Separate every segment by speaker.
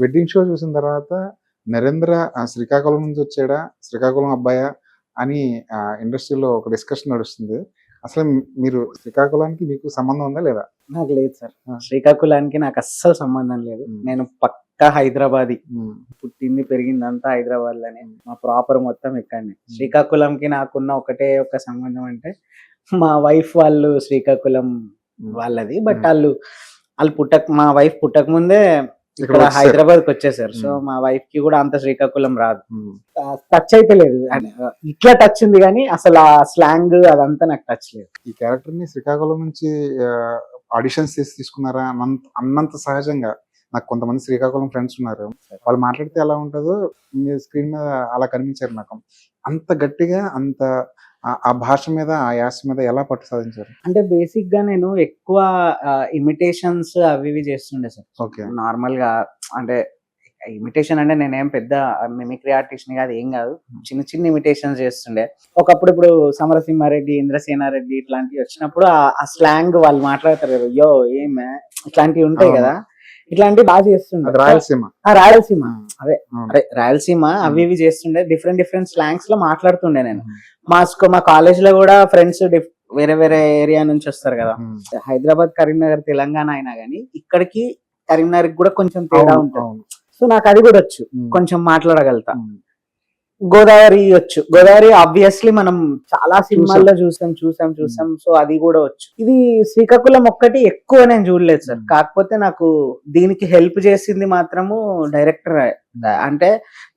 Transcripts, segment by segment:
Speaker 1: Wedding show చూసిన తర్వాత నరేంద్ర శ్రీకాకుళం నుంచి వచ్చాడా? శ్రీకాకుళం అబ్బాయా? అని ఇండస్ట్రీలో ఒక డిస్కషన్ నడుస్తుంది. అసలు మీరు శ్రీకాకుళానికి మీకు సంబంధం ఉందా లేదా?
Speaker 2: నాకు లేదు సార్. శ్రీకాకుళానికి నాకు అస్సలు సంబంధం లేదు. నేను పక్కా హైదరాబాదీ. పుట్టింది పెరిగిందంతా హైదరాబాద్ లోనే. మా ప్రాపర్ మొత్తం ఇక్కడనే. శ్రీకాకుళంకి నాకున్న ఒకటే ఒక సంబంధం అంటే మా వైఫ్ వాళ్ళు శ్రీకాకుళం వాళ్ళది. బట్ వాళ్ళు మా వైఫ్ పుట్టక ముందే ఇక్కడ హైదరాబాద్ కి వచ్చేసారు. సో మా వైఫ్ కి కూడా అంత శ్రీకాకుళం రాదు. టచ్ అయితే లేదు. ఇట్లా టచ్ ఉంది కానీ అసలు ఆ స్లాంగ్ అదంతా నాకు టచ్ లేదు.
Speaker 1: ఈ క్యారెక్టర్ ని శ్రీకాకుళం నుంచి ఆడిషన్స్ చేసి తీసుకున్నారా? అన్నంత సహజంగా నాకు కొంతమంది శ్రీకాకుళం ఫ్రెండ్స్ ఉన్నారు. వాళ్ళు మాట్లాడితే ఎలా ఉంటుందో మీ స్క్రీన్ మీద అలా కనిపించారు నాకు. అంత గట్టిగా అంత ఆ భాష మీద ఆ యాస మీద ఎలా పట్టు సాధించారు?
Speaker 2: అంటే బేసిక్ గా నేను ఎక్కువ ఇమిటేషన్స్ అవి ఇవి చేస్తుండే సార్.
Speaker 1: ఓకే.
Speaker 2: నార్మల్ గా అంటే ఇమిటేషన్ అంటే నేనేం పెద్ద మిమిక్రీ ఆర్టిస్ట్ ని కాదు, ఏం కాదు. చిన్న చిన్న ఇమిటేషన్స్ చేస్తుండే. ఒకప్పుడు ఇప్పుడు సమరసింహారెడ్డి, ఇంద్రసేనారెడ్డి ఇట్లాంటివి వచ్చినప్పుడు ఆ స్లాంగ్ వాళ్ళు మాట్లాడతారు కదా, యో ఏమే ఇట్లాంటివి ఉంటాయి కదా, ఇట్లాంటివి బాగా చేస్తుండే.
Speaker 1: రాయలసీమ
Speaker 2: అదే రాయలసీమ అవి ఇవి చేస్తుండే. డిఫరెంట్ స్లాంగ్స్ లో మాట్లాడుతుండే నేను. మా కాలేజ్ లో కూడా ఫ్రెండ్స్ వేరే వేరే ఏరియా నుంచి వస్తారు కదా. హైదరాబాద్, కరీంనగర్, తెలంగాణ అయినా గానీ ఇక్కడికి కరీంనగర్ కూడా కొంచెం తేడా ఉంటుంది. సో నాకు అది కూడా వచ్చు, కొంచెం మాట్లాడగలుగుతా. గోదావరి వచ్చు. గోదావరి ఆబ్వియస్లీ మనం చాలా సినిమాల్లో చూసాం. సో అది కూడా వచ్చు. ఇది శ్రీకాకుళం ఒక్కటి ఎక్కువ నేను చూడలేదు సార్. కాకపోతే నాకు దీనికి హెల్ప్ చేసింది మాత్రము డైరెక్టర్. అంటే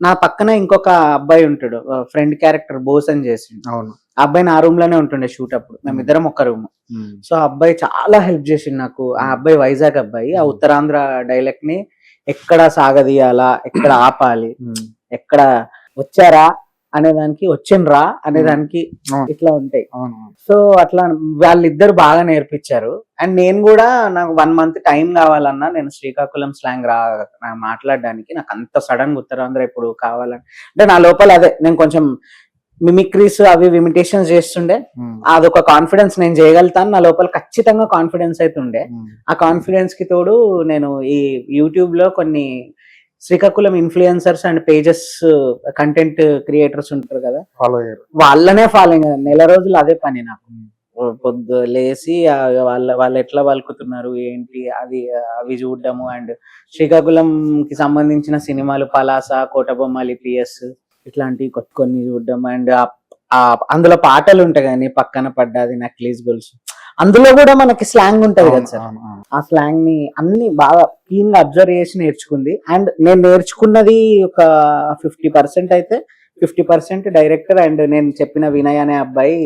Speaker 2: నా పక్కన ఇంకొక అబ్బాయి ఉంటాడు, ఫ్రెండ్ క్యారెక్టర్ బోస్ అని చేసిండు. ఆ అబ్బాయి నా రూమ్ లోనే ఉంటుండే షూట్ అప్పుడు. మేమిద్దరం ఒక రూమ్. సో ఆ అబ్బాయి చాలా హెల్ప్ చేసిండు నాకు. ఆ అబ్బాయి వైజాగ్ అబ్బాయి. ఆ ఉత్తరాంధ్ర డైలెక్ట్ ని ఎక్కడ సాగదీయాలా, ఎక్కడ ఆపాలి, ఎక్కడ వచ్చారా అనేదానికి, వచ్చిండ్రా అనేదానికి ఇట్లా ఉంటాయి. సో అట్లా వాళ్ళిద్దరు బాగా నేర్పించారు. అండ్ నేను కూడా నాకు 1 month టైం కావాలన్నా నేను శ్రీకాకుళం స్లాంగ్ మాట్లాడడానికి నాకు అంత సడన్ గా ఉత్తరాంధ్ర ఇప్పుడు కావాలని అంటే నా లోపల అదే నేను కొంచెం మిమిక్రీస్ అవి ఇమిటేషన్స్ చేస్తుండే. అదొక కాన్ఫిడెన్స్, నేను చేయగలుగుతాను నా లోపల ఖచ్చితంగా కాన్ఫిడెన్స్ అయితే ఉండే. ఆ కాన్ఫిడెన్స్ కి తోడు నేను ఈ యూట్యూబ్ లో కొన్ని Srikakulam influencers end pages content creators ఉంటారు కదా, వాళ్ళనే ఫాలోయింగ్. నెల రోజులు అదే పని నాకు. పొద్దు లేసి వాళ్ళు ఎట్లా పలుకుతున్నారు ఏంటి అవి చూడడము. అండ్ శ్రీకాకుళం కి సంబంధించిన సినిమాలు పలాస, కోటబొమ్మాలి, పిఎస్ ఇట్లాంటివి కొన్ని చూడడం. అండ్ అందులో పాటలు ఉంటాయి కానీ పక్కన పడ్డాది, నక్లీస్ గొలుసు, అందులో కూడా మనకి స్లాంగ్ ఉంటది కదా సార్. ఆ స్లాంగ్ ని అన్ని బాగా క్లీన్ గా అబ్జర్వ్ చేసి నేర్చుకుంది. అండ్ నేను నేర్చుకున్నది ఒక 50% అయితే 50% డైరెక్టర్ అండ్ నేను చెప్పిన వినయ్ అనే అబ్బాయి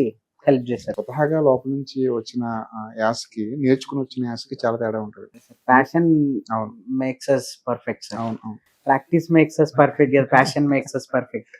Speaker 2: హెల్ప్ చేశారు.
Speaker 1: స్వతహాగా లోపల నుంచి వచ్చిన యాసకి నేర్చుకుని వచ్చిన యాసకి చాలా తేడా ఉంటుంది.
Speaker 2: Passion makes us perfect. Practice makes us perfect, passion makes us perfect.